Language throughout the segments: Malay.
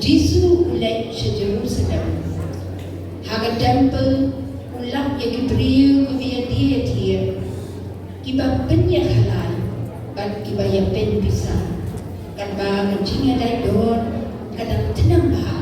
Jisu ulai se Jerusalem. Haga temple ulap ya kibriu kuvia dia kiba penya halal kan kiba ya pen bisa kan ba mencinga dai don kadang tenang ba.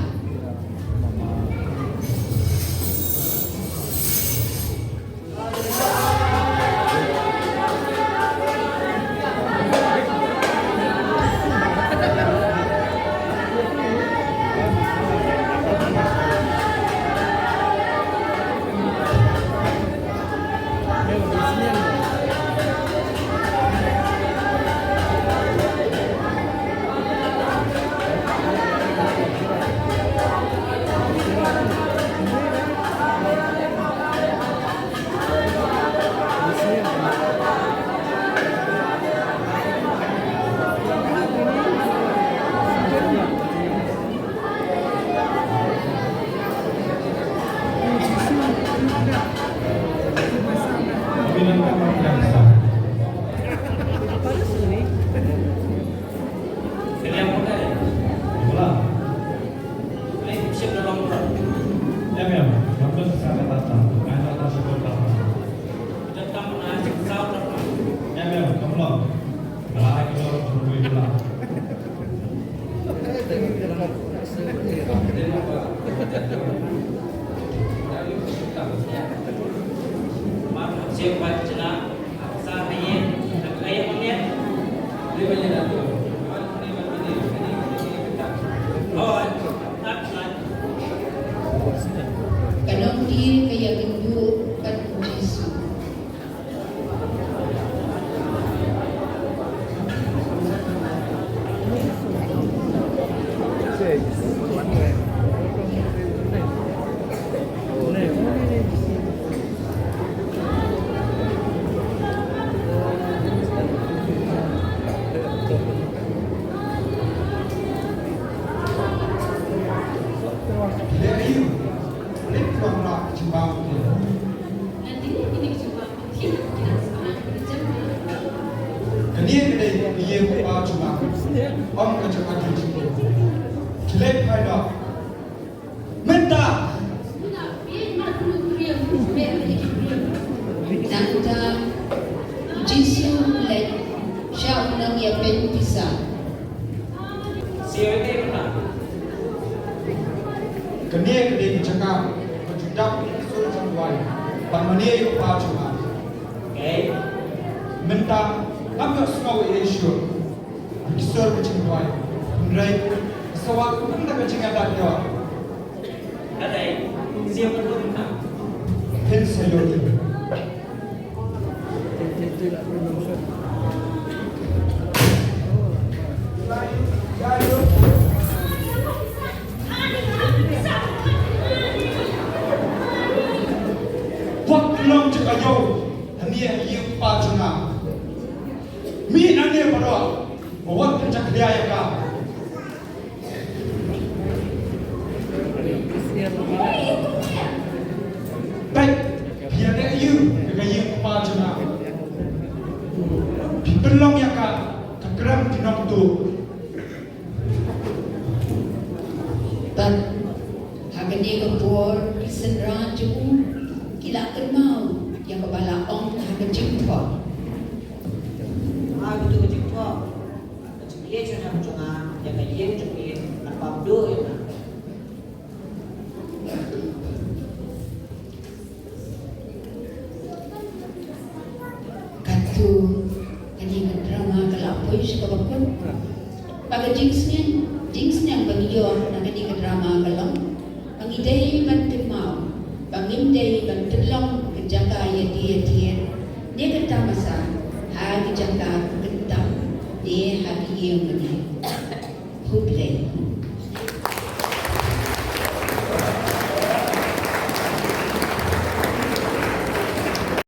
Kanong di kaya gindu kan Yesu. Nanta Jisu let siya unang yapen pisa. Siya ito na. Kania kedai cakap berjudak sur sampai pamania yo pa cuma. Okay. Minta kami semua Yesus kisur berjumpai. Menrai sewaktu kita berjumpa dia. Kadai siya belum na. Pen sayur. Long cakap jauh, hanya ia pajuna. Mi nanya pada, buat pencak dia ya kah? Baik, dia ada ia, dia ia pajuna. Belong ya kah? Kegeram di nak tu. But hagani kebor kisenra jemu kila kenal yang kepala ong hagan jengkol. Gitu jengkol. Dia cuma cuma yang dia cuma apa do ya. Katu kani drama kalapoi sekabakun. Paga jingsnya bagiyo na kani drama kalong. Pangidei bantimau. Pangindai bantelong kejaga ya dia. Dia kata masa hagi jaga kentam dia hagi yang benar.